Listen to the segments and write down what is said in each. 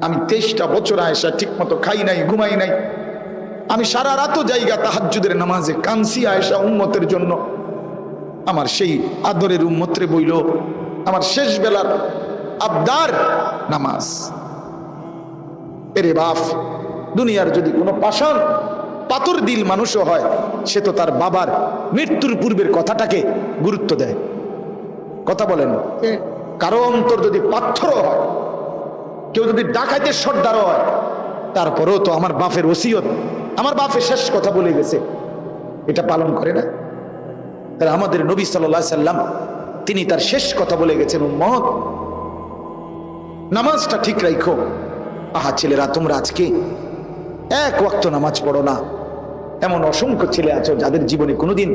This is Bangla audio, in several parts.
আমি 23টা বছর আয়েশা ঠিক মতো খাই নাই, ঘুমাই নাই। আমি সারা রাতও জায়গা তাহাজ্জুদের নামাজে কানসি আয়েশা উম্মতের জন্য। আমার সেই আদরের উম্মতরে বইল আমার শেষ বেলার আবদার নামাজ। এরে বাপ, দুনিয়ার যদি কোনো পাষাণ পাথর দিল মানুষও হয়, সে তো তার বাবার মৃত্যুর পূর্বের কথাটাকে গুরুত্ব দেয়। কথা বলেন, কারো অন্তর যদি পাথরও হয়, কেউ যদি ডাকাইতের সর্দারও হয়, তারপরেও তো আমার বাপের ওসিয়ত, আমার বাপের শেষ কথা বলে গেছে, এটা পালন করে না। তাহলে আমাদের নবী সাল্লাল্লাহু আলাইহি সাল্লাম তিনি তার শেষ কথা বলে গেছেন, উম্মত নামাজটা ঠিক রাখো। আহা ছেলেরা, তোমরা আজকে এক ওয়াক্ত নামাজ পড়ো না। এমন অসংখ্য ছেলে আছো যাদের জীবনে কোনোদিন,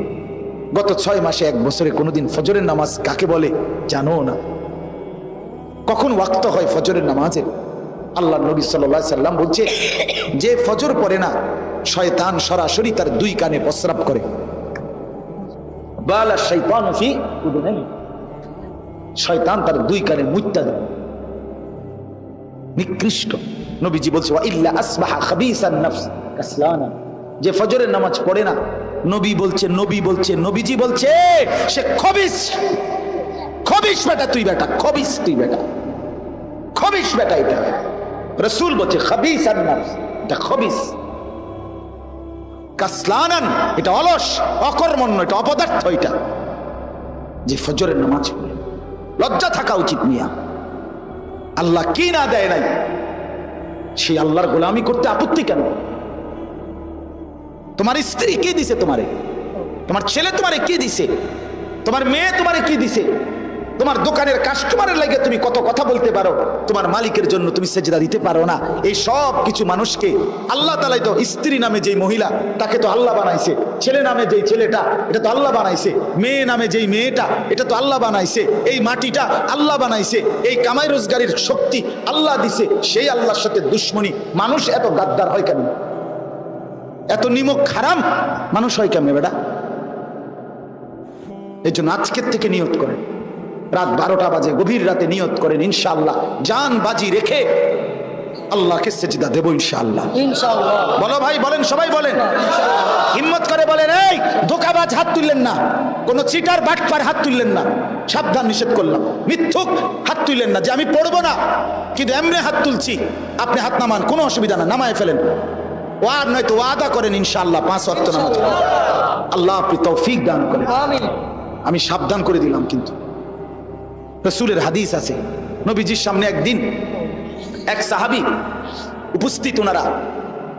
গত 6 মাসে 1 বছরে কোনোদিন ফজরের নামাজ কাকে বলে জানো না। কখন ওয়াক্ত হয় ফজরের নামাজের? আল্লাহ নবী সাল্লাল্লাহু আলাইহি সাল্লাম বলছে, যে ফজর পড়ে না শয়তান সরাসরি তার 2 কানে প্রস্রাব করে। বালা শাইতানু ফি উযুনাইহি, শয়তান তার 2 কানে মুত্তা দেয়। নিকৃষ্ট। নবীজি বলছে, ওয়া ইল্লা আসবাহা খাবিসান নফস কাসলানা, যে ফজরের নামাজ পড়ে না, নবী বলছে, নবীজি বলছে সে খবিস। খবিস বেটা তুই, বেটা খবিস তুই, বেটা খবিস বেটা। এটা রাসূল বলছে খাবিসান নফস, এটা খবিস। কাসলানান, এটা অলস, অকর্মণ্য, এটা অপদার্থ। এটা যে ফজরের নামাজ পড়ে, লজ্জা থাকা উচিত মিয়া। আল্লাহ কি না দেয় নাই, সেই আল্লাহর গোলামি করতে আপত্তি কেন? তোমার স্ত্রী কি দিছে তোমারে? তোমার ছেলে তোমারে কি দিছে? তোমার মেয়ে তোমারে কি দিছে? তোমার দোকানের কাস্টমারের লাগে তুমি কত কথা বলতে পারো, তোমার মালিকের জন্য তুমি সেজদা দিতে পারো না। এই সব কিছু মানুষকে আল্লাহ তাআলাই তো, স্ত্রী নামে যেই মহিলা তাকে তো আল্লাহ বানাইছে, ছেলে নামে যেই ছেলেটা এটা তো আল্লাহ বানাইছে, মেয়ে নামে যেই মেয়েটা এটা তো আল্লাহ বানাইছে, এই মাটিটা আল্লাহ বানাইছে, এই কামাই রোজগারের শক্তি আল্লাহ দিছে। সেই আল্লাহর সাথে দুশ্মনী, মানুষ এত গাদ্দার হয় কেন? এত নিমক হারাম মানুষ হয় কেমনে বেটা? এই জন্য আজকের থেকে নিয়ত করেন, রাত 12টা বাজে, গভীর রাতে নিয়ত করেন, ইনশাআল্লাহ জান বাজি রেখে আল্লাহকে সেজদা দেব ইনশাআল্লাহ। ইনশাআল্লাহ বলো ভাই, বলেন, সবাই বলেন, হিম্মত করে বলেন। এই ধোঁকাবাজ হাত তুললেন না, কোন চিটার বাটপার হাত তুললেন না, সাবধান, নিষেধ করলাম। মিথ্যুক হাত তুললেন না যে আমি পড়বো না, কিন্তু এমনি হাত তুলছি, আপনি হাত নামান, কোনো অসুবিধা না, নামায় ফেলেন। ওয়াদ নয়তো ওয়াদা করেন ইনশাআল্লাহ 5 ওয়াক্ত নামাজ পড়বেন। আল্লাহ আপনি তৌফিক দান করেন। আমিন। আমি সাবধান করে দিলাম, কিন্তু রাসূলের হাদিস আছে, নবীজির সামনে একদিন এক সাহাবী উপস্থিত, ওনারা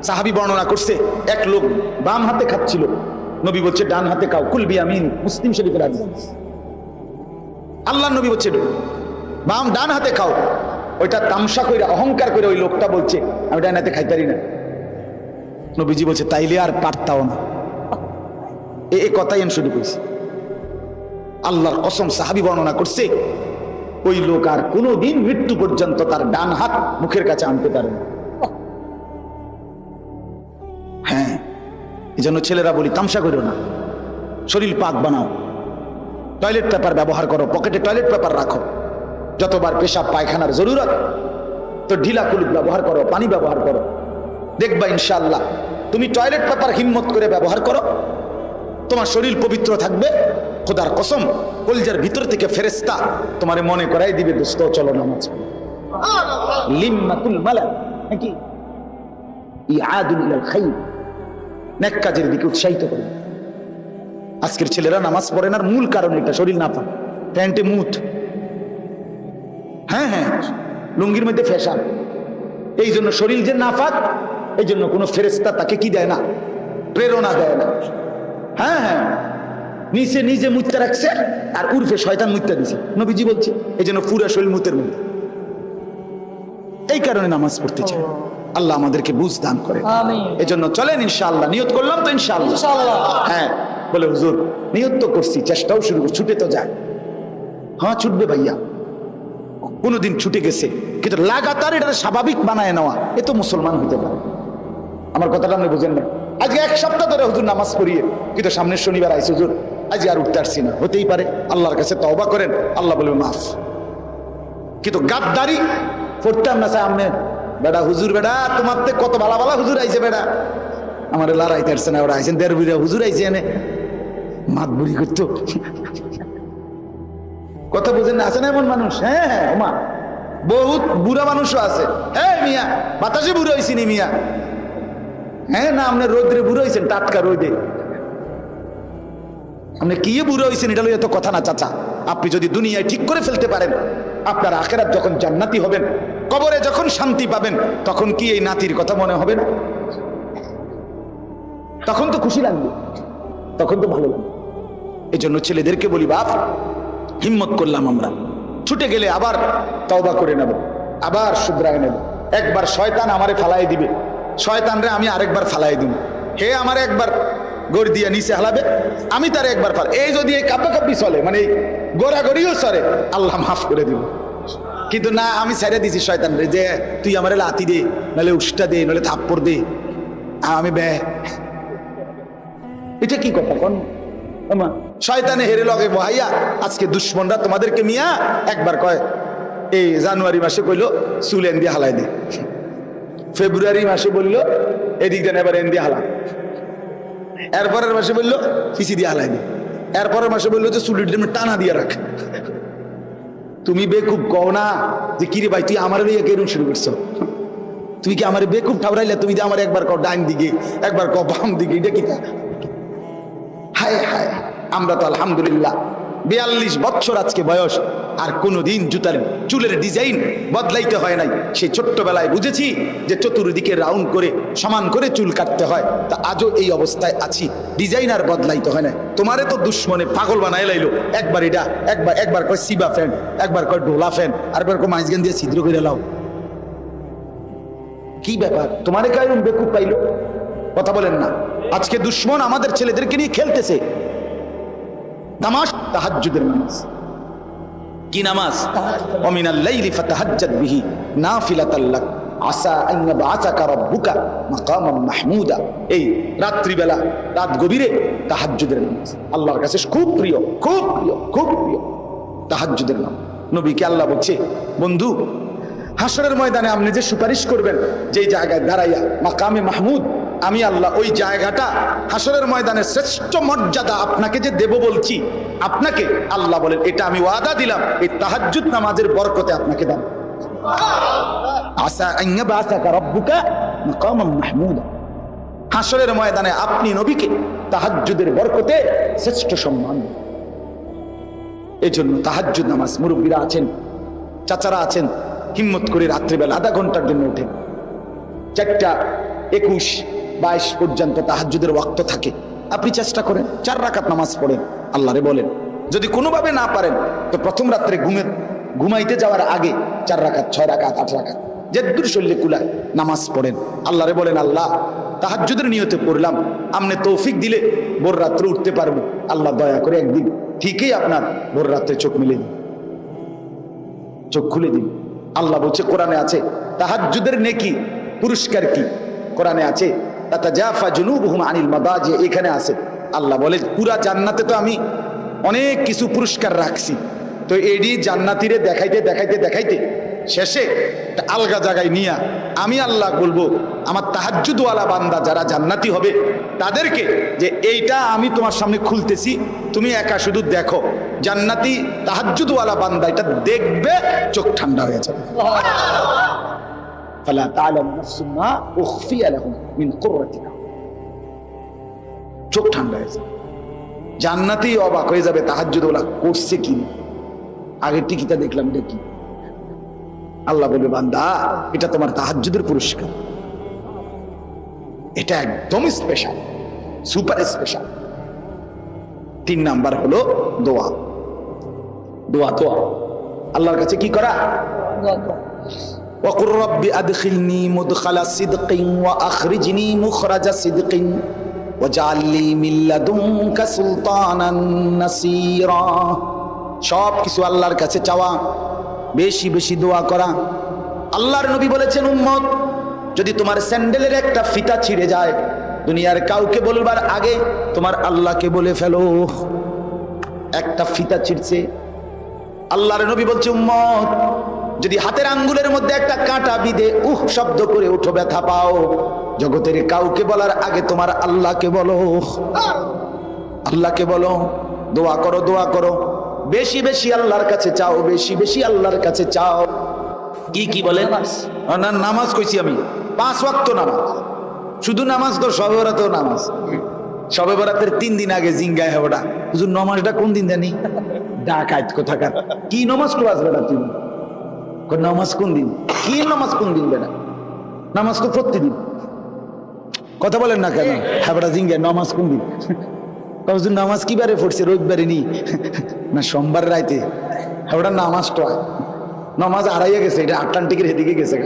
সাহাবী বর্ণনা করছে, এক লোক বাম হাতে খাচ্ছিল, নবী বলছে ডান হাতে খাও, কুল বিয়ামিন, মুসলিম শরীফের হাদিস। আল্লাহ নবী বলছে ডান হাতে খাও। ওইটা তামসা কইরা, অহংকার করে ওই লোকটা বলছে আমি ডান হাতে খাইতারি না। নবীজি বলছে তাইলে আর পারতাও না। এই কথাই আমি শুরু করেছি। আল্লাহর কসম, সাহাবী বর্ণনা করছে ওই লোক আর কোনোদিন মৃত্যু পর্যন্ত তার ডান হাত মুখের কাছে আনতে পারে না। হ্যাঁ, এই জন্য ছেলেরা বলি তামসা করো না, শরীর পাক বানাও, টয়লেট পেপার ব্যবহার করো, পকেটে টয়লেট পেপার রাখো, যতবার পেশাব পায়খানার জরুরত তো ঢিলা কুলুপ ব্যবহার করো, পানি ব্যবহার করো, দেখবা ইনশাআল্লাহ তুমি টয়লেট পেপার হিম্মত করে ব্যবহার করো, তোমার শরীর পবিত্র থাকবে। খোদার কসম, কলিজার ভিতর থেকে ফেরেশতা তোমারে মনে করাই দিবে, দোস্ত চলো নামাজ পড়ো। লিম্মাতুল মালা নাকি ইয়াদুল ইলাল খাইর, নেক কাজের দিকে উৎসাহিত করে। আজকের ছেলেরা নামাজ পড়ে না, মূল কারণ এটা, শরীর না পাক, প্যান্টে মুঠ, হ্যাঁ হ্যাঁ, লুঙ্গির মধ্যে ফ্যাশন। এই জন্য শরীর যে নাফাক, এই জন্য কোনো ফেরেশতা তাকে কি দেয় না, প্রেরণা দেয় না। হ্যাঁ হ্যাঁ, নিচে নিজে মুত্তা রাখছে আর উর্ফে শয়তান মুত্তা দিছে, নবীজি বলছে। এই জন্য পুরা শরীর মুতের মধ্যে। এই কারণে নামাজ পড়তে চায়। আল্লাহ আমাদেরকে বুঝ দান করে। এই জন্য চলেন ইনশাআল্লাহ, নিয়ত করলাম তো ইনশাআল্লাহ। হ্যাঁ বলে হুজুর নিয়ত তো করছি, চেষ্টাও শুরু করছি, ছুটে তো যায়। হ্যাঁ ছুটবে ভাইয়া, কোনোদিন ছুটে গেছে, কিন্তু লাগাতার এটা স্বাভাবিক বানায় নেওয়া, এ তো মুসলমান হতে পারে। আমার কথাটা আপনি বুঝেন না? আজকে 1 সপ্তাহ ধরে হুজুর নামাজ পড়িয়ে, কিন্তু সামনের শনিবার আইছে হুজুর, আজ আর উঠতে পারছি না। হতেই পারে, আল্লাহর কাছে তওবা করেন, আল্লাহ বলবে মাফ। কিন্তু গাদ্দারি পড়তাম না, স্যার আপনি বেটা হুজুর, বেটা তোমার তে কত ভালা ভালা হুজুর আইছে, বেটা আমার লড়াইতে আসছে না, ওরা আইছেন দেড় বুড়া হুজুর আইছে এনে মাত বুড়ি করতো। কথা বুঝেন না? আছে না এমন মানুষ? হ্যাঁ হ্যাঁ, ওমা বহুত বুড়া মানুষও আছে। হ্যাঁ মিয়া, বাতাসে বুড়ো হয়েছি নি মিয়া? হ্যাঁ না, আপনি রোদ্রে বুড়ো হয়েছেন, টাটকা রোদে। আপনি কি বুড়ো হয়েছেন এটা লইয়া তো কথা না চাচা। আপনি যদি দুনিয়ায় ঠিক করে ফেলতে পারেন, আপনার আখিরাত যখন জান্নাতি হবেন, কবরে যখন শান্তি পাবেন, তখন কি এই নাতির কথা মনে হবে না? তখন তো খুশি লাগবে, তখন তো ভালো লাগবে। এই জন্য ছেলেদেরকে বলি, বাপ হিম্মত করলাম আমরা, ছুটে গেলে আবার তওবা করে নেব, আবার শুধরায় নেব। একবার শয়তান আমারে ফালাই দিবে, শয়তানরে আমি আরেকবার ফালাই দিব। হে আমার একবার গড় দিয়া নিচে হালাবে, আমি তার একবার ফাল। এই যদি এই কাব্যকাব্যি চলে, মানে গোড়াগড়িও চলে, আল্লাহ মাফ করে দিব। কিন্তু না, আমি ছেড়ে দিছি শয়তানরে, যে তুই আমারে লাথি দে, নাহলে উষ্টা দে, নাহলে থাপ্পড় দে, আমি বে। এটা কি কথা কোন? শয়তানে হেরে লগে ভাইয়া। আজকে দুশ্মনরা তোমাদেরকে মিয়া একবার কয়, এই জানুয়ারি মাসে কইলো চুল দিয়ে হালাই দে, ফেব্রুয়ারি মাসে বললো এদিক দেন এবার এন দিয়ে হালা, এরপরের মাসে বললো পিসি দিয়ে হালাই দে, এরপরের মাসে বললো যে চুলির টানা দিয়ে রাখ। তুমি বেকুব কও না যে কিরে ভাই তুই আমার লইয়া কেরম শুরু করছো? তুই কি আমার বেকুব ঠাউরাইলে? তুমি যে আমার একবার কও ডাইন দিকে, একবার কও বাম দিকে, এটা কি? হায় হায়, আমরা তো আলহামদুলিল্লাহ 42 বছর আজকে বয়স, আর কোনোদিন জুতার চুলের ডিজাইন বদলাইতে হয় নাই। সেই ছোট্টবেলায় বুঝেছি যে চতুর্দিকে রাউন্ড করে সমান করে চুল কাটতে হয়, তা আজও এই অবস্থায় আছি, ডিজাইন আর বদলাইতে হয় না। তোমারে তো দুশ্মনে পাগল বানায় লাইলো, একবার এটা, একবার কয় সিবা ফ্যান, একবার কয় ডোলা ফ্যান, আরবার কয় মাইজগান দিয়ে ছিদ্র করে লাও। কি ব্যাপার? তোমারে কারণ বেকুব পাইলো? কথা বলেন না। আজকে দুশ্মন আমাদের ছেলেদেরকে নিয়ে খেলতেছে। নামাজ তাহাজ্জুদের নামাজ, কি নামাজ? ওমিনাল লাইলি ফাতাহাজ্জাদ বিহি নাফিলাতাল লাক আসা আন ইয়াবআসাকা রাব্বুকা মাকামান মাহমুদা। এই রাত্রিবেলা, রাত গভীরে তাহাজ্জুদের নামাজ আল্লাহর কাছে খুব প্রিয়, খুব প্রিয়, খুব প্রিয় তাহাজ্জুদের নামাজ। নবীকে আল্লাহ বলছে, বন্ধু হাসরের ময়দানে আপনি যে সুপারিশ করবেন, যেই জায়গায় দাঁড়াইয়া মাকামে মাহমুদ, আমি আল্লাহ ওই জায়গাটা হাসরের ময়দানে শ্রেষ্ঠ মর্যাদা আপনাকে যে দেব বলছি, আপনাকে আল্লাহ বলেন এটা আমি ওয়াদা দিলাম, এই তাহাজ্জুদ নামাজের বরকতে আপনাকে দান। আসা আন ইয়াবআসাকা রাব্বুকা মাকামান মাহমুদা। হাসরের ময়দানে আপনি নবীকে তাহাজ্জুদের বরকতে শ্রেষ্ঠ সম্মান। এই জন্য তাহাজ্জুদ নামাজ, মুরব্বীরা আছেন, চাচারা আছেন, হিম্মত করে রাত্রিবেলা আধা ঘন্টার জন্য ওঠেন। 4:21-22 পর্যন্ত তাহাজ্জুদের ওয়াক্ত থাকে, আপনি চেষ্টা করেন 4 রাকাত নামাজ পড়েন, আল্লাহরে বলেন। যদি কোনোভাবে না পারেন তো প্রথম রাত্রে ঘুমাইতে যাওয়ার আগে 4 রাকাত, 6 রাকাত, 8 রাকাত, যেদূর শরীরে কুলায় নামাজ পড়েন। আল্লাহরে বলেন, আল্লাহ তাহাজ্জুদের নিয়তে পড়লাম, আপনি তৌফিক দিলে ভোর রাত্রে উঠতে পারবো। আল্লাহ দয়া করে একদিন ঠিকই আপনার ভোর রাত্রে চোখ মিলে দিন, চোখ খুলে দিন। আল্লাহ বলছে, কোরআনে আছে তাহাজ্জুদের নেকি পুরস্কার কি? কোরআনে আছে তাতাজাফা জুনুবুহুম আনিল মাদাজি, এখানে আছে আল্লাহ বলে পুরা জান্নাতে তো আমি অনেক কিছু পুরস্কার রাখছি, তো এডি জান্নাতীরে দেখাইতে দেখাইতে দেখাইতে শেষে একটা আলগা জায়গায় নিয়ে আমি আল্লাহ বলবো আমার তাহাজ্জুদওয়ালা বান্দা যারা জান্নাতি হবে তাদেরকে, যে এইটা আমি তোমার সামনে খুলতেছি, তুমি একা শুধু দেখো। জান্নাতি তাহাজ্জুদওয়ালা বান্দা এটা দেখবে, চোখ ঠান্ডা হয়ে যাবে। ফালা তা'লামু নাফসুম মা উখফিয়া লাহুম মিন কুররাতি আ'ইউন, চোখ ঠান্ডা হয়ে যাবে। জান্নাতি অবাক হয়ে যাবে তাহাজ্জুদওয়ালা করছে কি, আগের টিকিটা দেখলাম এটা কি। আল্লাহ বলবে, বান্দা এটা তোমার তাহাজ্জুদের পুরস্কার, এটা একদম স্পেশাল, সুপার স্পেশাল। 3 নাম্বার হলো দোয়া। দোয়া তো আল্লাহর কাছে কি করা? ওয়াকুর রাব্বি আদখিলনি মুদখালা সিদকিন ওয়া আখরিজনি মুখরাজা সিদকিন ওয়াজআল লি মিন লাদুনকা সুলতানান নাসীরা। সব কিছু আল্লাহর কাছে চাওয়া, বেশি বেশি দোয়া করা। আল্লাহর নবী বলেছেন, উম্মত যদি তোমার স্যান্ডেলের একটা ফিতা ছিঁড়ে যায়, দুনিয়ার কাউকে বলবার আগে তোমার আল্লাহকে বলে ফেলো একটা ফিতা ছিঁড়ছে। আল্লাহর নবী বলছে, উম্মত যদি হাতের আঙ্গুলের মধ্যে একটা কাঁটা বিঁধে উহ শব্দ করে উঠো ব্যথা পাও, জগতের কাউকে বলার আগে তোমার আল্লাহকে বলো, আল্লাহকে বলো। দোয়া করো, দোয়া করো, বেশি বেশি আল্লাহর কাছে চাও, বেশি বেশি আল্লাহর কাছে চাও। কি বলেন? না, নামাজ কইছি আমি, 5 ওয়াক্ত নামাজ। শুধু নামাজ তো, শবে বরাতেও নামাজ। শবে বরাতের 3 দিন আগে জিঙ্গায় হবে ওটা, হুজুর নামাজটা কোন দিন জানি? ডাকাত কোথাকার, কি নামাজ তো আসবে না তুমি? নামাজ কোন দিন? কি নামাজ কোন দিন? বেটা নামাজ তো প্রতিদিন। কথা বলেন না কেন? হ্যাঁ বেটা জিঙ্গায় নামাজ কোন দিন? হুজুর নামাজ কি বারে পড়ছে? রবিবারে নি না সোমবার রাইতে? হ্যাঁ ওটা নামাজ তো নামাজ হারাইয়া গেছে, এটা আটলান্টিকের এদিকে গেছে।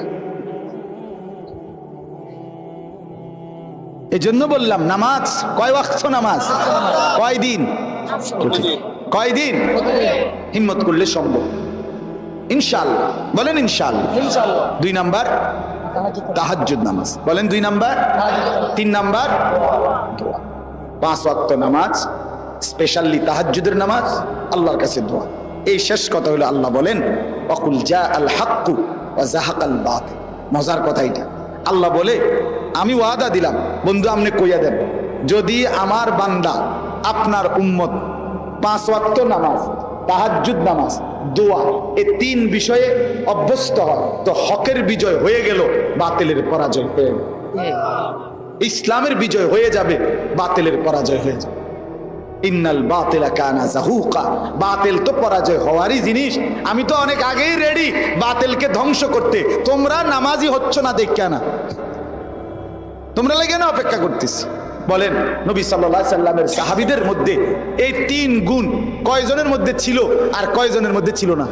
এই জন্য বললাম নামাজ কয় ওয়াক্ত নামাজ? কয় দিন? কয় দিন? হিম্মত করলে সম্ভব ইনশাআল্লাহ। বলেন ইনশাআল্লাহ। 2 নাম্বার তাহাজ্জুদ নামাজ। বলেন 2 নাম্বার। 3 নাম্বার 5 ওয়াক্ত নামাজ, স্পেশালি তাহাজ্জুদের নামাজ, আল্লাহর কাছে দোয়া। এই শেষ কথা হলো আল্লাহ বলেন ওয়াকুল জাআল হাক্কু ওয়া যাহাকাল বাতিল। মজার কথা এটা, আল্লাহ বলে আমি ওয়াদা দিলাম বন্ধু, আপনি কইয়া দেন যদি আমার বান্দা আপনার উম্মত 5 ওয়াক্ত নামাজ, তাহাজ্জুদ নামাজ, দোয়া, এই 3 বিষয়ে অভ্যস্ত হয় তো হকের বিজয় হয়ে গেল, বাতিলের পরাজয় হয়ে গেল। ইসলামের বিজয় হয়ে যাবে, বাতিলের পরাজয় হয়ে যাবে। ইন্নাল বাতিলা কানা যাহুকা। বাতিল তো পরাজয় হওয়ারই জিনিস। আমি তো অনেক আগেই রেডি বাতিলকে ধ্বংস করতে। তোমরা নামাজি হচ্ছ না দেখা না, তোমরা লাগে না অপেক্ষা করতেছি। বলেন নবী সাল্লাল্লাহু আলাইহি সাল্লামের সাহাবীদের মধ্যে এই 3 গুণ কয়জনের মধ্যে ছিল আর কয়জনের মধ্যে ছিল না?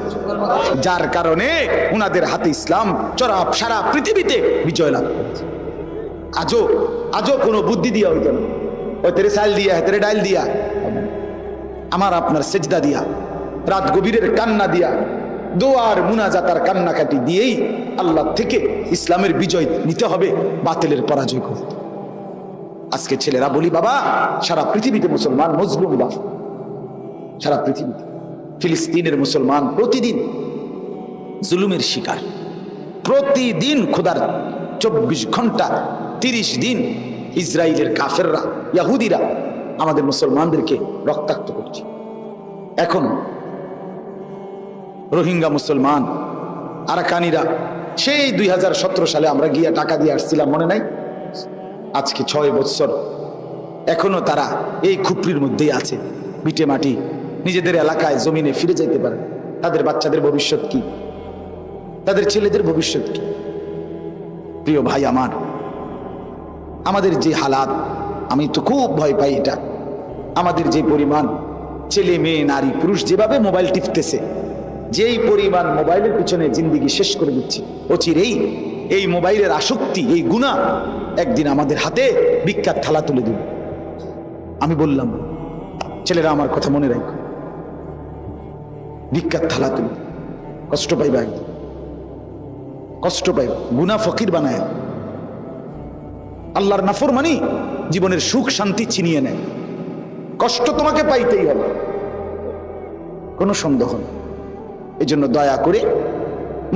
যার কারণে উনাদের হাতে ইসলাম সারা পৃথিবীতে বিজয় লাভ করেছে। আজও কোনো বুদ্ধি দিয়া হইতো না, ওই তেরে চাল দিয়া, তেরে ডাইল দিয়া, আমার আপনার সেজদা দিয়া, রাত গভীরের কান্না দিয়া, দোয়ার মুনাজাতার কান্নাকাটি দিয়েই আল্লাহ থেকে ইসলামের বিজয় নিতে হবে, বাতিলের পরাজয় করতে। আজকে ছেলেরা বলি বাবা, সারা পৃথিবীতে মুসলমান মজলুম, বা সারা পৃথিবীতে ফিলিস্তিনের মুসলমান প্রতিদিন জুলুমের শিকার। প্রতিদিন খোদার 24 ঘন্টা 30 দিন ইসরায়েলের কাফেররা, ইহুদিরা আমাদের মুসলমানদেরকে রক্তাক্ত করছে। এখন রোহিঙ্গা মুসলমান আরাকানিরা, সেই 2017 সালে আমরা গিয়া টাকা দিয়ে আসছিলাম, মনে নাই? আজকে 6 বছর এখনো তারা এই খুপড়ির মধ্যেই আছে, ভিটে মাটি, নিজেদের এলাকায় জমিনে ফিরে যাইতে পারে। তাদের বাচ্চাদের ভবিষ্যৎ কি? তাদের ছেলেদের ভবিষ্যৎ কি? প্রিয় ভাই আমার, আমাদের যে হালাত, আমি তো খুব ভয় পাই এটা। আমাদের যে পরিমাণ ছেলে মেয়ে নারী পুরুষ যেভাবে মোবাইল টিপতেছে, যেই পরিমাণ মোবাইলের পিছনে জিন্দেগি শেষ করে দিচ্ছে, অচিরেই এই মোবাইলের আসক্তি, এই গুনাহ একদিন আমাদের হাতে ভিক্ষার থালা তুলে দেবে। আমি বললাম ছেলেরা আমার কথা মনে রাখো, ভিক্ষার থালা তুলে কষ্ট পাইবা, একদিন কষ্ট পাইবা। গুনাহ ফকির বানায়, আল্লাহর নাফরমানি জীবনের সুখ শান্তি ছিনিয়ে নেয়। কষ্ট তোমাকে পাইতেই হবে, কোনো সন্দেহ নেই। এই জন্য দয়া করে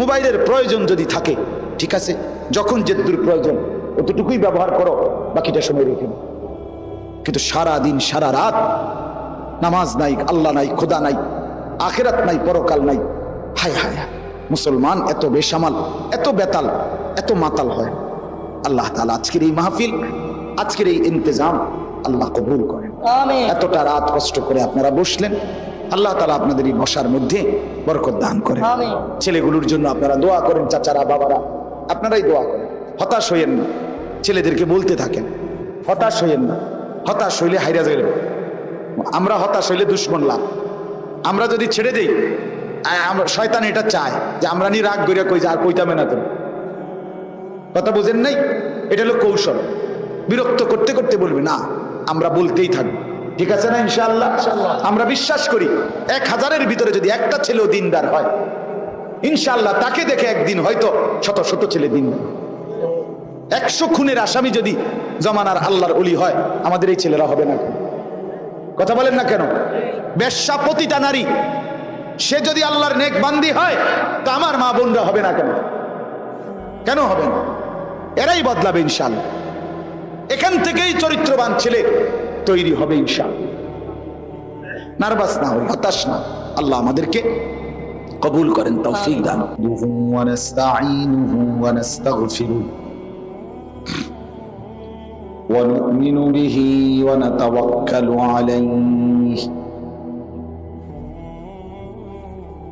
মোবাইলের প্রয়োজন যদি থাকে ঠিক আছে, যখন যেদূর প্রয়োজন অতটুকুই ব্যবহার করো, বাকিটা সময় রেখে নাও। কিন্তু সারা দিন সারা রাত নামাজ নাই, আল্লাহ নাই, খোদা নাই, আখিরাত নাই, পরকাল নাই। হায় হায় হায়, মুসলমান এত বেসামাল, এত বেতাল, এত মাতাল হয়। আল্লাহ তাআলা আজকের এই মাহফিল, আজকের এই ইন্তজাম আল্লাহ কবুল করেন। এতটা রাত কষ্ট করে আপনারা বসলেন, আল্লাহ তাআলা আপনাদের এই বসার মধ্যে বরকত দান করেন। ছেলেগুলোর জন্য আপনারা দোয়া করেন, চাচারা বাবারা আপনারাই দোয়া করেন। হতাশ হইয়েন না, ছেলেদেরকে বলতে থাকেন হতাশ হইয়েন না। হতাশ হইলে হাইরা যাবে। আমরা হতাশ হইলে দুশ্মন লাভ। আমরা যদি ছেড়ে দেই, শয়তান এটা চায় যে আমরা নি রাগ করিয়া কই যে আর কইতামে না। তুমি কথা বুঝেন নাই? এটা হলো কৌশল। বিরক্ত করতে করতে বলবে না, আমরা বলতেই থাকবো, ঠিক আছে না? ইনশাআল্লাহ আমরা বিশ্বাস করি 1000-এর ভিতরে যদি একটা ছেলেও দিনদার হয়, ইনশাআল্লাহ তাকে দেখে একদিন হয়তো শত শত ছেলে দিনদার। 100 খুনের আসামি যদি জমানার আল্লাহর ওলি হয়, আমাদের এই ছেলেরা হবে না কেন? কথা বলেন না কেন? বেশ্যা প্রতিটা নারী সে যদি আল্লাহর নেক বান্দি হয় তো আমার মা বোনরা হবে না কেন? কেন হবে না? এরাই বদলাবে ইনশাআল্লাহ। এখান থেকেই চরিত্রবান ছেলে তৈরি হবে ইনশাআল্লাহ। নার্ভাস না হই, হতাশ না। আল্লাহ আমাদেরকে কবুল করেন, তৌফিক দান। ওয়া নাস্তাঈনুহু ওয়া নাস্তাগফিরুহু ওয়া নু'মিনু বিহি ওয়া নাতাওয়াক্কালু আলাইহি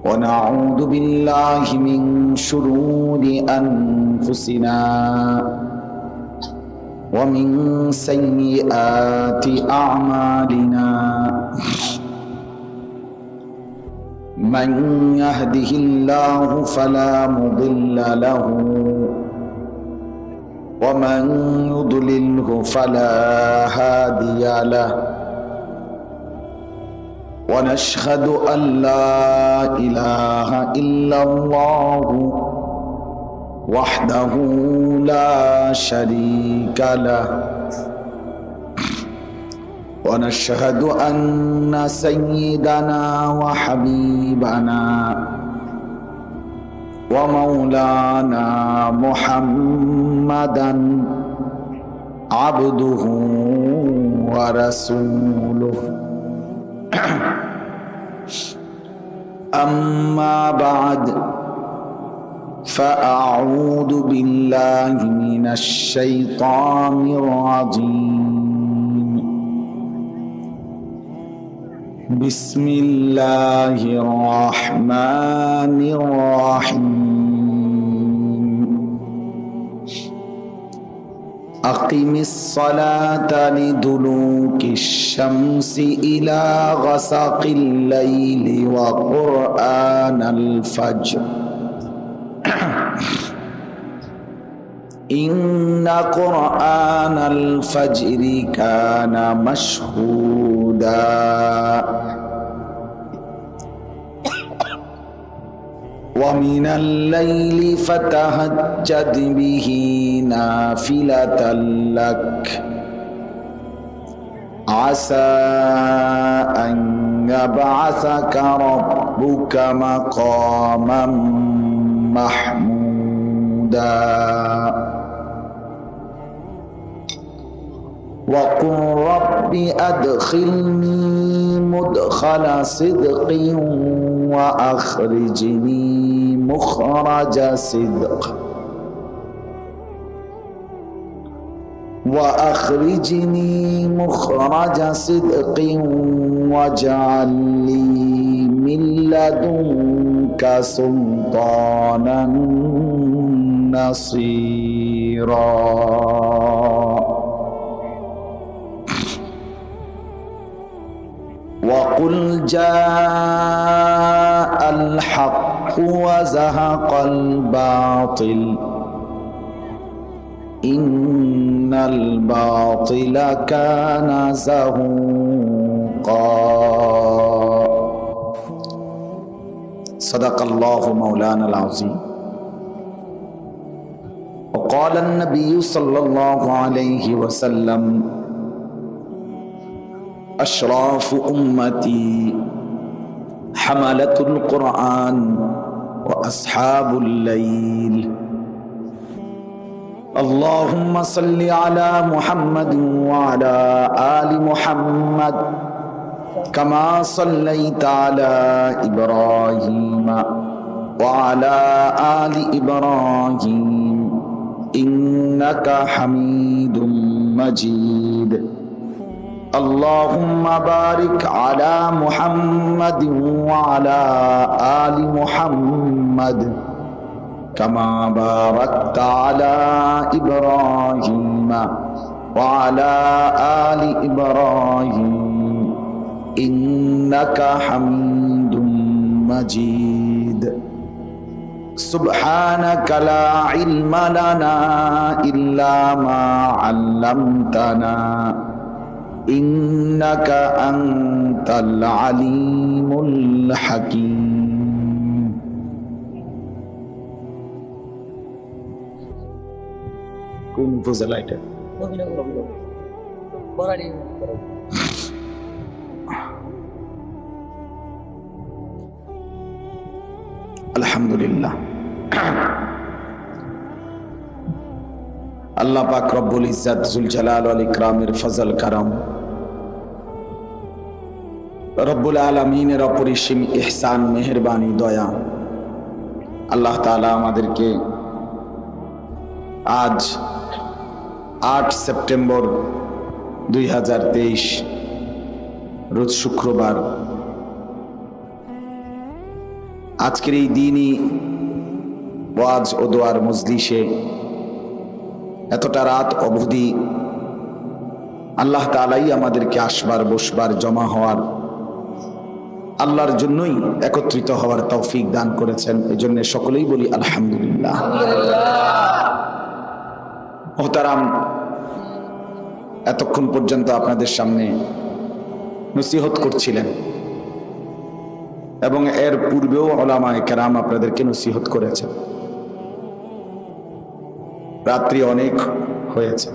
ওয়া নাউযু বিল্লাহি মিন শুরুরি আনফুসিনা ওয়া মিন সাইয়্যাতি আ'মালিনা। من يهده الله فلا مضل له ومن يضلله فلا هادي له ونشهد أن لا إله إلا الله وحده لا شريك له ونشهد أن سيدنا وحبيبنا ومولانا محمدا عبده ورسوله أما بعد فأعوذ بالله من الشيطان الرجيم بسم الله الرحمن الرحيم أقم الصلاة لدلوك الشمس إلى غسق الليل وقرآن الفجر إن قرآن الفجر كان مشهودا ومن الليل فتهجد به نافلة لك عسى أن يبعثك ربك مقاما محمودا وقل رب أدخلني مدخل صدق وأخرجني مخرج صدق صدق واجعل لي من لدنك سلطانا نصيرا وقل جاء الحق وزهق الباطل إن الباطل كان زهوقا صدق الله مولانا العظيم وقال النبي صلى الله عليه وسلم أشراف أمتي حملة القرآن وأصحاب الليل اللهم صل على محمد وعلى آل محمد كما صليت على إبراهيم وعلى آل إبراهيم إنك حميد مجيد اللهم بارك على محمد وعلى آل محمد كما باركت على إبراهيم وعلى آل إبراهيم إنك حميد مجيد سبحانك لا علم لنا إلا ما علمتنا إنك أنت العليم الحكيم কোন ফজল এটা আলহামদুলিল্লাহ। আল্লাহ পাক রব্বুল ইজ্জত জুল জালাল ওয়াল ইকরামের ফজল করম, রব্বুল আলামিনের অপরিসীম ইহসান, মেহেরবানি, দয়া, আল্লাহ তাআলা আমাদেরকে আজ 8 সেপ্টেম্বর 2023 রোজ শুক্রবার আজকের এই দিনই ওয়াজ ও দোয়ার মজলিসে এতটা রাত অবধি আল্লাহ তাআলাই আমাদেরকে আসবার, বসবার, জমা হওয়ার, আল্লাহর জন্যই একত্রিত হওয়ার তৌফিক দান করেছেন। এজন্য সকলেই বলি আলহামদুলিল্লাহ। মোহতারাম, এতক্ষণ পর্যন্ত আপনাদের সামনে নসিহত করছিলেন এবং এর পূর্বেও উলামায়ে কেরাম আপনাদেরকে নসিহত করেছেন। রাত্রি অনেক হয়েছে।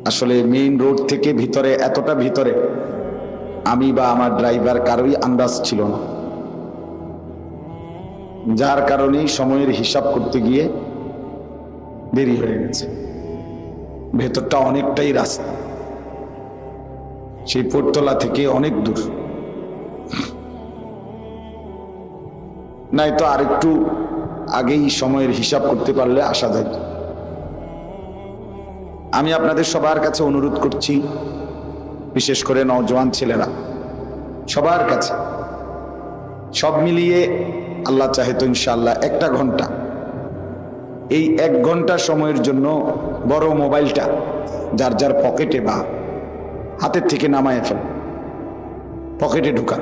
আসলে মেইন রোড থেকে ভিতরে, এতটা ভিতরে আমি বা আমার ড্রাইভার কারোই আন্দাজ ছিল না, যার কারণেই সময়ের হিসাব করতে গিয়ে দেরি হয়ে গেছে। ভেতরটা অনেকটাই রাস্তা, সেই পোর্টতলা থেকে অনেক দূর, নাই তো আরেকটু আগেই সময়ের হিসাব করতে পারলে আসা যায়। আমি আপনাদের সবার কাছে অনুরোধ করছি, বিশেষ করে নওজোয়ান ছেলেরা, সবার কাছে, সব মিলিয়ে আল্লাহ চাহে তো ইনশাআল্লাহ 1 ঘন্টা, এই 1 ঘন্টা সময়ের জন্য বড় মোবাইলটা যার যার পকেটে বা হাতের থেকে নামায় ফেল, পকেটে ঢুকা।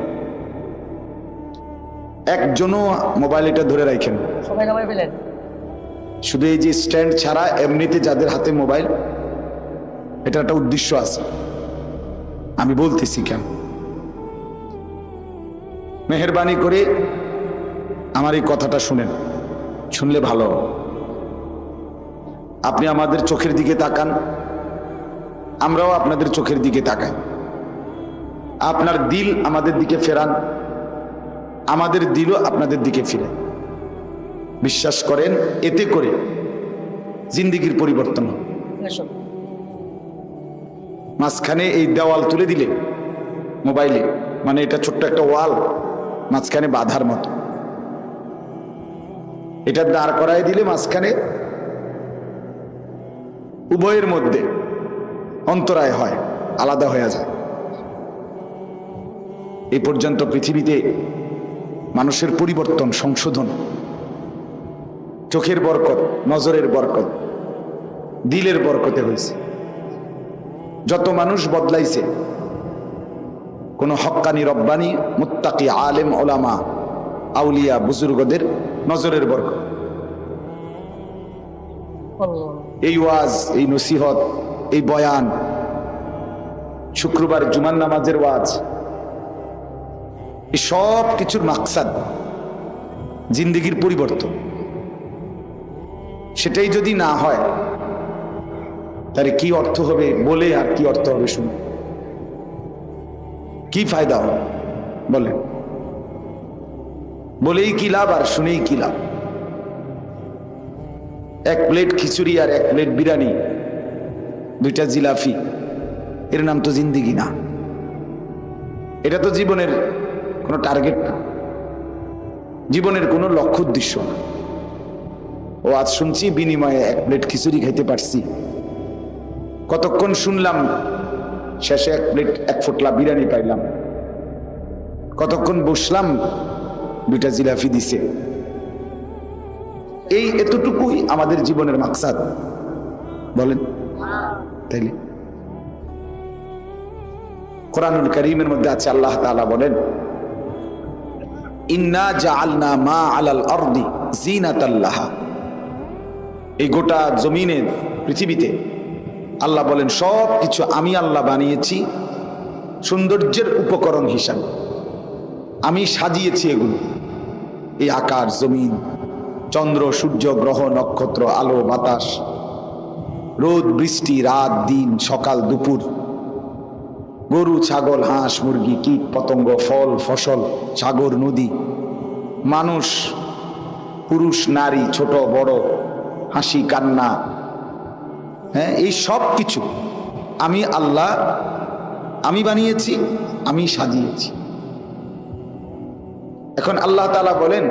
একজনও মোবাইল এটা ধরে রাখেন, সবাই নামায় ফেলেন। শুধু এই যে স্ট্যান্ড ছাড়া এমনিতে যাদের হাতে মোবাইল, এটা একটা উদ্দেশ্য আছে, আমি বলতেছি কেন। মেহেরবানি করে আমার এই কথাটা শুনেন, শুনলে ভালো। আপনি আমাদের চোখের দিকে তাকান, আমরাও আপনাদের চোখের দিকে তাকাই। আপনার দিল আমাদের দিকে ফেরান, আমাদের দিলও আপনাদের দিকে ফিরে। বিশ্বাস করেন, এতে করে জিন্দেগির পরিবর্তন হবে। মাঝখানে এই দেওয়াল তুলে দিলে মোবাইলে, মানে এটা ছোট্ট একটা ওয়াল, মাঝখানে বাধার মতো, এটা দাঁড় করায় দিলে মাঝখানে উভয়ের মধ্যে অন্তরায় হয়, আলাদা হয়ে যায়। এই পর্যন্ত পৃথিবীতে মানুষের পরিবর্তন, সংশোধন চোখের বরকত, নজরের বরকত, দিলের বরকতে হয়েছে। যত মানুষ বদলাইছে, কোন হক্কানি, রব্বানি, মুত্তাকি, আলেম, ওলামা, আউলিয়া, বুজুর্গদের নজরের বরকত। এই ওয়াজ, এই নসিহত, এই বয়ান, শুক্রবার জুমার নামাজের ওয়াজ, এই সব কিছুর মাকসাদ জিন্দেগির পরিবর্তন। সেটাই যদি না হয় তাহলে কি অর্থ হবে বলে, আর কি অর্থ হবে শুনে, কি ফায়দা হবে বলেন? বলেই কি লাভ আর শুনেই কি লাভ? 1 প্লেট খিচুড়ি আর 1 প্লেট বিরিয়ানি, 2টা জিলাপি, এর নাম তো জিন্দেগি না। এটা তো জীবনের কোনো টার্গেট না, জীবনের কোনো লক্ষ্য উদ্দেশ্য না। ও আজ শুনছি বিনিময়ে 1 প্লেট খিচুড়ি খাইতে পারছি, কতক্ষণ শুনলাম, শেষে 1 প্লেট 1 ফোঁটলা বিরিয়ানি পাইলাম, কতক্ষণ বসলাম, 2টা জিলাপি দিছে। এই এতটুকুই আমাদের জীবনের মাকসাদ, বলেন? তাইলে কোরআনুল কারীমের মধ্যে আছে, আল্লাহ তাআলা বলেন, ইন্না জাআলনা মা আলাল আরদি জিনাতাল লাহা। এই গোটা জমিনে, পৃথিবীতে আল্লাহ বলেন সব কিছু আমি আল্লাহ বানিয়েছি সৌন্দর্যের উপকরণ হিসাবে, আমি সাজিয়েছি এগুলো। এই আকাশ, জমিন, চন্দ্র, সূর্য, গ্রহ, নক্ষত্র, আলো, বাতাস, রোদ, বৃষ্টি, রাত, দিন, সকাল, দুপুর, গরু, ছাগল, হাঁস, মুরগি, কীট, পতঙ্গ, ফল, ফসল, সাগর, নদী, মানুষ, পুরুষ নারী, ছোট বড়, হাসি কান্না, হ্যাঁ, এই সব কিছু আমি আল্লাহ আমি বানিয়েছি, আমি সাজিয়েছি। এখন আল্লাহ তাআলা বলেন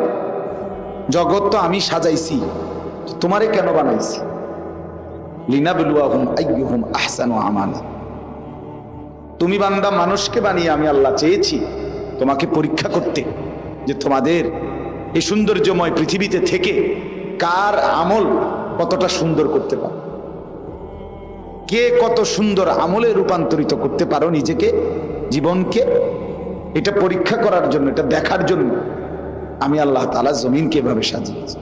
জগৎ তো আমি সাজাইছি, তোমারে কেন বানাইছি? লিনাবলুয়াহুম আইয়ুহুম আহসানু আমালা। তুমি বান্দা মানুষকে বানিয়ে আমি আল্লাহ চেয়েছি তোমাকে পরীক্ষা করতে, যে তোমাদের এই সৌন্দর্যময় পৃথিবীতে থেকে কার আমল কতটা সুন্দর করতে পারো, কে কত সুন্দর আমলে রূপান্তরিত করতে পারো নিজেকে, জীবনকে। এটা পরীক্ষা করার জন্য, এটা দেখার জন্য আমি আল্লাহ তাআলা জমিনকে এভাবে সাজিয়েছি।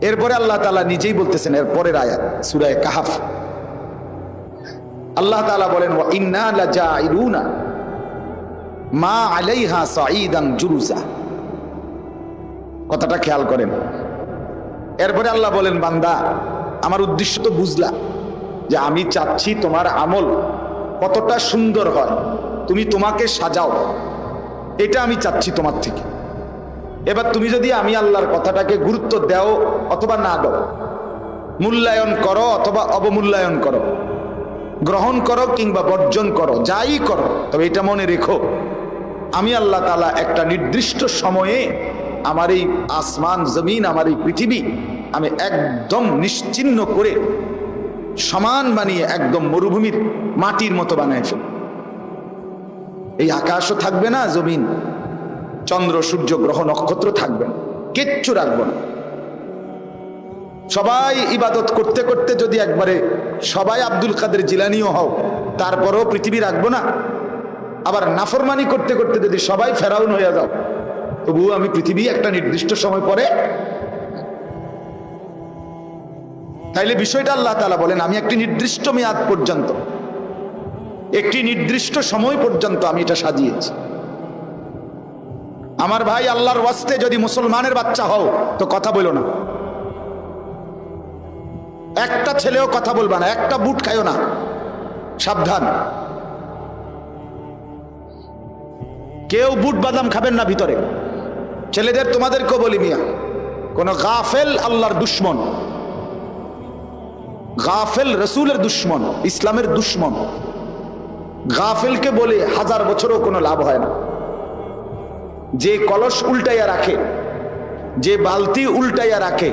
এরপরে আল্লাহ তাআলা নিজেই বলতেছেন, এরপরের আয়াত সূরা কাহফ, আল্লাহ তাআলা বলেন ওয়া ইন্না লাজাইলুনা মা আলাইহা সাঈদান জুরুজা। কথাটা খেয়াল করেন। এরপরে আল্লাহ বলেন বান্দা আমার উদ্দেশ্য তো বুঝলা, যে আমি চাচ্ছি তোমার আমল কতটা সুন্দর হয়, তুমি তোমাকে সাজাও, এটা আমি চাচ্ছি তোমার থেকে। এবার তুমি যদি আমি আল্লাহর কথাটাকে গুরুত্ব দাও অথবা না দাও, মূল্যায়ন করো অথবা অবমূল্যায়ন করো, গ্রহণ করো কিংবা বর্জন করো, যাই করো, তবে এটা মনে রেখো আমি আল্লাহ তাআলা একটা নির্দিষ্ট সময়ে আমার এই আসমান জমিন, আমার এই পৃথিবী আমি একদম নিশ্চিহ্ন করে সমান বানিয়ে একদম মরুভূমির মাটির মতো বানায় ফেলব। এই আকাশও থাকবে না, জমিন, চন্দ্র সূর্য গ্রহ নক্ষত্র থাকবে না, কিচ্ছু রাখবো না। সবাই ইবাদত করতে করতে যদি একবারে সবাই আব্দুল কাদের জিলানিও হও, তারপরেও পৃথিবী রাখবো না। আবার নাফরমানি করতে করতে যদি সবাই ফেরাউন হয়ে যাও, তবুও আমি পৃথিবী একটা নির্দিষ্ট সময় পরে। তাইলে বিষয়টা আল্লাহ তাআলা বলেন আমি একটি নির্দিষ্ট মেয়াদ পর্যন্ত, একটি নির্দিষ্ট সময় পর্যন্ত আমি এটা সাজিয়েছি। আমার ভাই, আল্লাহর ওয়াস্তে যদি মুসলমানের বাচ্চা হও তো কথা বলো না, একটা ছেলেও কথা বলবা না, একটা বুট খাইও না, সাবধান। কেউ বুট বাদাম খাবেন না ভিতরে। ছেলেদের তোমাদেরকেও বলি মিয়া, কোন গাফেল আল্লাহর দুশ্মন, গাফেল রসুলের দুশ্মন, ইসলামের দুশ্মন, গাফেলকে বলে 1000 বছরও কোনো লাভ হয় না। যে কলস উল্টাইয়া রাখে, যে বালতি উল্টাইয়া রাখে,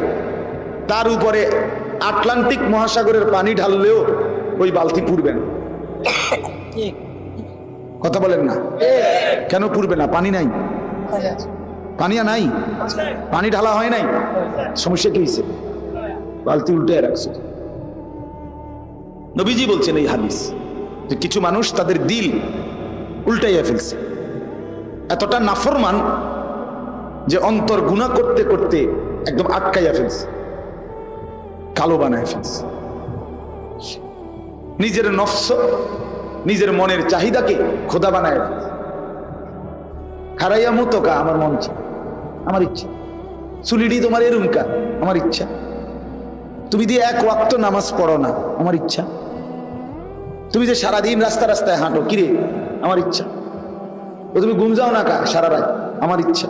তার উপরে আটলান্টিক মহাসাগরের পানি ঢাললেও ওই বালতি পুড়বে না। কথা বলেন না, কেন পুড়বে না? পানি নাই, পানি নাই, পানি ঢালা হয় নাই, সমস্যা কি হয়েছে? বালতি উল্টাইয়া রাখছে। নবীজি বলছেন এই হাদিস, যে কিছু মানুষ তাদের দিল উল্টাইয়া ফেলছে, এতটা নাফরমান যে অন্তর গুনাহ করতে করতে একদম আটকাইয়া ফেলছে, কালো বানায় ফেলছে। নিজের নফস, নিজের মনের চাহিদাকে খোদা বানায় ফেলছে। খারাইয়া মুতকা আমার মন চায়, আমার ইচ্ছা। চুলিডি তোমার এরুমকা, আমার ইচ্ছা। তুমি যে 1 ওয়াক্ত নামাজ পড়ো না, আমার ইচ্ছা। তুমি যে সারাদিন রাস্তা রাস্তায় হাঁটো, কিরে, আমার ইচ্ছা। তুমি ঘুম যাও না কা সারা রাত, আমার ইচ্ছা।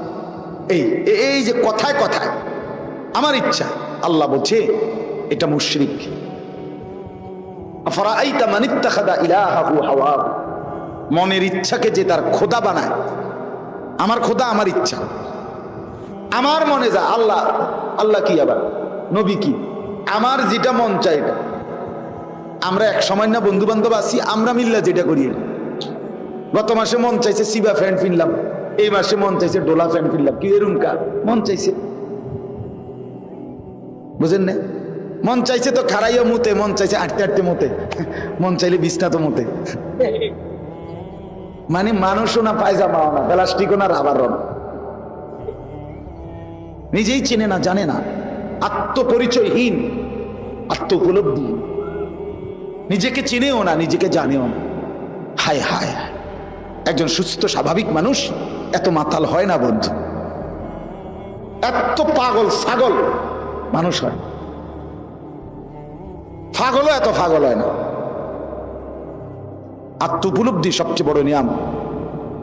এই যে কথায় কথায় আমার ইচ্ছা, আল্লাহ বলছে এটা মুশরিক। আফরাআইতা মান ইত্তাখাযা ইলাহাহু হাওয়াহু, মনের ইচ্ছাকে যে তার খোদা বানায়। আমার খোদা আমার ইচ্ছা, আমার মনে যা। আল্লাহ, আল্লাহ কি আবার নবী কি? আমার যেটা মন চায় এটা। আমরা এক সময় না বন্ধু বান্ধব আছি, আমরা মিল্লা যেটা করি। গত মাসে মন চাইছে সিবা ফ্যান কিনলাম, এই মাসে মন চাইছে ডোলা ফ্যান কিনলাম। কি এরুম কা মন চাইছে, বুঝেন না? মন চাইছে তো খারাইয়া মুতে, মন চাইছে আটতে আটতে মুতে, মন চাইলে বিছনা তো মুতে। মানে মানুষও না, পায়জামাও না, প্লাস্টিকও না, রাবারও না। নিজেই চেনে না, জানে না, আত্মপরিচয়হীন, আত্ম উপলব্ধি, নিজেকে চিনেও না, নিজেকে জানেও না। হায় হায়, একজন সুস্থ স্বাভাবিক মানুষ এত মাতাল হয় না বন্ধু, এত পাগল ছাগল মানুষ হয়। পাগলও এত পাগল হয় না। আত্ম উপলব্ধি সবচেয়ে বড় নিয়ামত।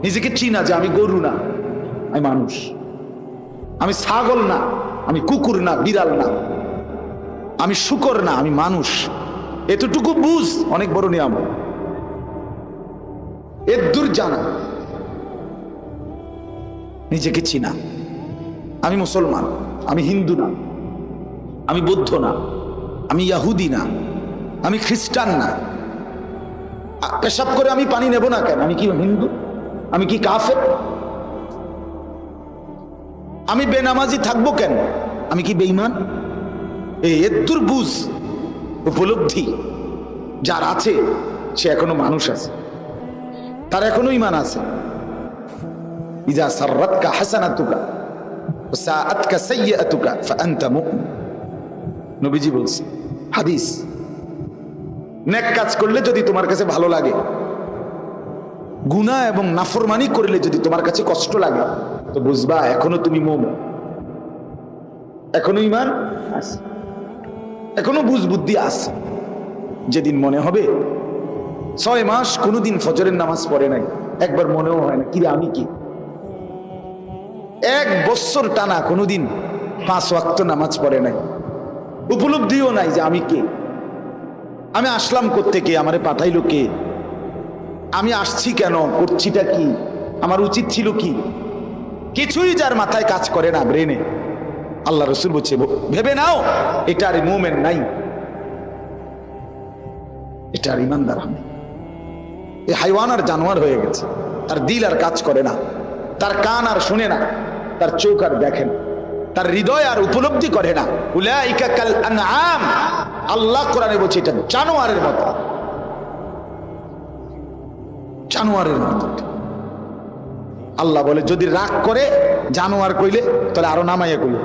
নিজেকে চিনা যে আমি গরু না, আমি মানুষ। আমি ছাগল না, আমি কুকুর না, বিড়াল না, আমি শূকর না, আমি মানুষ। এতটুকু বুঝ অনেক বড় নিয়ামত। এর দূর জানা, নিজেকে চিনা। আমি মুসলমান, আমি হিন্দু না, আমি বৌদ্ধ না, আমি ইয়াহুদি না, আমি খ্রিস্টান না। পেশাব করে আমি পানি নেব না কেন? আমি কি হিন্দু? আমি কি কাফের? আমি বেনামাজি থাকবো কেন? আমি কি বেঈমান? এর দূর বুঝ, উপলব্ধি যার আছে, সে এখনো মানুষ আছে, তার এখনো ঈমান আছে। ইজা সাররাতকা হাসানাতুকা ওয়া সাআতকা সাইয়্যাতুকা ফাআনতা মুমিন। নবীজি বলছে, হাদিস, নেক কাজ করলে যদি তোমার কাছে ভালো লাগে, গুনাহ এবং নাফরমানি করলে যদি তোমার কাছে কষ্ট লাগে, তো বুঝবা এখনো তুমি মুমিন, এখনো ঈমান আছে, এখনো বুঝ বুদ্ধি আছে। যেদিন মনে হবে 6 মাস কোনোদিন ফজরের নামাজ পড়ে নাই, একবার মনেও হয় না কিরে আমি কি। 1 বছর টানা কোনোদিন 5 ওয়াক্ত নামাজ পড়ে নাই, উপলব্ধিও নাই যে আমি কে, আমি আসলাম কোত্থেকে, আমারে পাঠাইলো কে, আমি আসছি কেন, করছিটা কি, আমার উচিত ছিল কি, কিছুই যার মাথায় কাজ করে না, ব্রেনে। আল্লাহ রসুল বলছে, ভেবে নাও এটার মুমিন নাই, এটার ইমানদার নেই। এই হাইওয়ান আর জানোয়ার হয়ে গেছে, তার দিল আর কাজ করে না, তার কান আর শুনে না, তার চোখ আর দেখে না, তার হৃদয় আর উপলব্ধি করে না। উলাইকা কাল আনআম, আল্লাহ কোরআনে বলছে এটা জানোয়ারের মতো, জানোয়ারের মতো। আল্লাহ বলে যদি রাগ করে জানোয়ার কইলে, তাহলে আরো নামাইয়া কইলে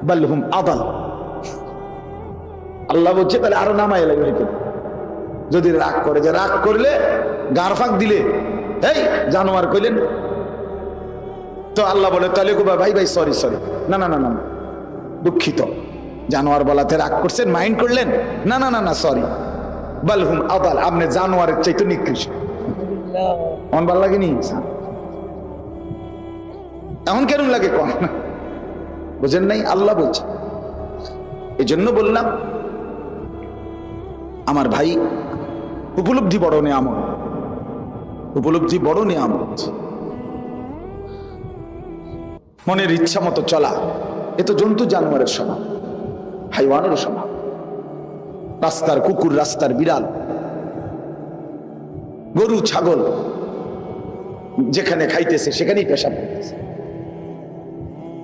বাল হুম আদাল। আল্লাহ বলছে তাহলে আরো নামাইয়া লাগবে। যদি রাগ করে, যে রাগ করলে গার ফাঁক দিলে এই জানোয়ার কইলেন, তো আল্লাহ বলে তাহলে ভাই ভাই সরি সরি, না না না না দুঃখিত, জানোয়ার বলাতে রাগ করছেন, মাইন্ড করলেন, না না না না সরি, বাল হুম আদাল, আপনি জানোয়ারের চাইতে নিকৃষ্ট। মন ভাল লাগেনি? এমন কেন লাগে কম? বুঝেন নাই? আল্লাহ বলছে। এই জন্য বললাম আমার ভাই, উপলব্ধি বড় নিয়ামত, উপলব্ধি বড় নিয়ামত। মনের ইচ্ছা মতো চলা, এ তো জন্তু জানোয়ারের স্বভাব, হাইওয়ানের স্বভাব। রাস্তার কুকুর, রাস্তার বিড়াল, গরু, ছাগল যেখানে খাইতেছে সেখানেই পেশাব করতেছে,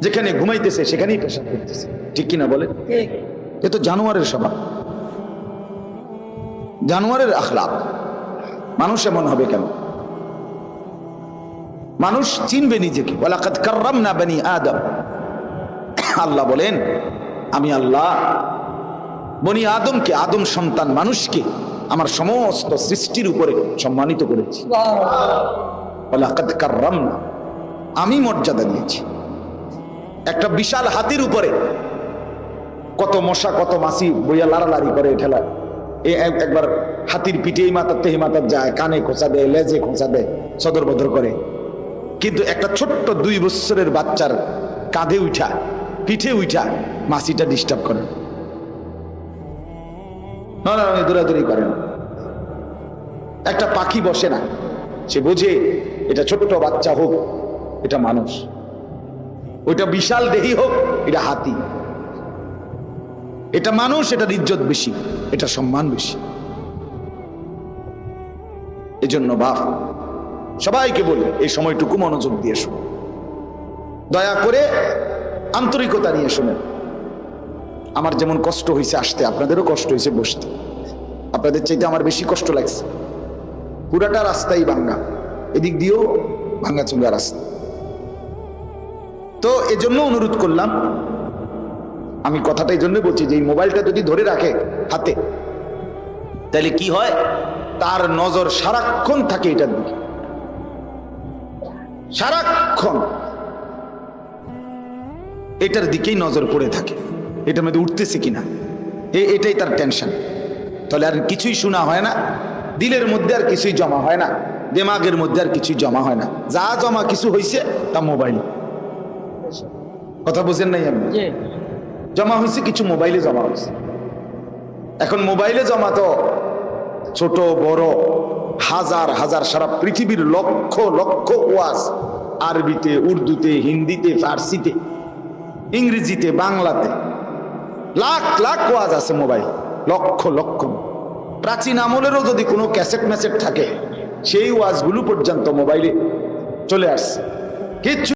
যেখানে ঘুমাইতেছে সেখানেই পেশাব করতেছে, ঠিক কিনা বলে? এ তো জানোয়ারের স্বভাব, জানোয়ারের আখলাক। মানুষ এমন হবে কেন? মানুষ চিনবে নিজেকে। ওয়ালাকাদ কাররামনা বনি আদম, আল্লাহ বলেন আমি আল্লাহ বনি আদমকে, আদম সন্তান মানুষকে আমার সমস্ত সৃষ্টির উপরে সম্মানিত করেছি। ওয়ালাকাদ কাররামনা, আমি মর্যাদা দিয়েছি। একটা বিশাল হাতির উপরে কত মশা, কত মাছি বইয়া লাড়ালাড়ি করে, ঠেলা একবার হাতির পিঠে এই মাথার তেহি মাথার যায়, কানে খোঁচা দেয়, লেজে খোঁচা দেয়, সদর বদর করে। কিন্তু একটা ছোট্ট 2 বছরের বাচ্চার কাঁধে উঠা, পিঠে উঠা মাছিটা ডিস্টার্ব করে না, দৌড়াদৌড়ি করে না। একটা পাখি বসে না, সে বোঝে এটা ছোট্ট বাচ্চা হোক, এটা মানুষ, ওইটা বিশাল দেহি হোক, এটা হাতি। এটা মানুষ, এটার ইজ্জত বেশি, এটা সম্মান বেশি। এজন্য বাপ সবাইকে বলি, এই সময়টুকু মনোযোগ দিয়ে শুনুন, দয়া করে আন্তরিকতা নিয়ে শুনেন। আমার যেমন কষ্ট হয়েছে আসতে, আপনাদেরও কষ্ট হয়েছে বসতে। আপনাদের চাইতে আমার বেশি কষ্ট লাগছে। পুরাটা রাস্তাই ভাঙ্গা, এদিক দিয়েও ভাঙ্গা চুঙ্গা রাস্তা। তো এজন্য অনুরোধ করলাম, আমি কথাটা এই জন্য বলছি যে এই মোবাইলটা যদি ধরে রাখে হাতে, তাহলে কি হয়, তার নজর সারাক্ষণ থাকে এটার দিকে, সারাক্ষণ এটার দিকেই নজর পড়ে থাকে, এটার মধ্যে উঠতেছে কিনা, এটাই তার টেনশন। তাহলে আর কিছুই শোনা হয় না, দিলের মধ্যে আর কিছুই জমা হয় না, দিমাগের মধ্যে আর কিছু জমা হয় না, যা জমা কিছু হয়েছে তা মোবাইল। কথা বুঝেন নাই আপনি? জমা হয়েছে কিছু মোবাইলে জমা হয়েছে। এখন মোবাইলে জমা তো ছোট বড় হাজার হাজার, সারা পৃথিবীর লক্ষ লক্ষ ওয়াজ, আরবিতে, উর্দুতে, হিন্দিতে, ফার্সিতে, ইংরেজিতে, বাংলাতে, লাখ লাখ ওয়াজ আছে মোবাইল, লক্ষ লক্ষ। প্রাচীন আমলেরও যদি কোনো ক্যাসেট ম্যাসেট থাকে সেই ওয়াজগুলো পর্যন্ত মোবাইলে চলে আসছে। কিচ্ছু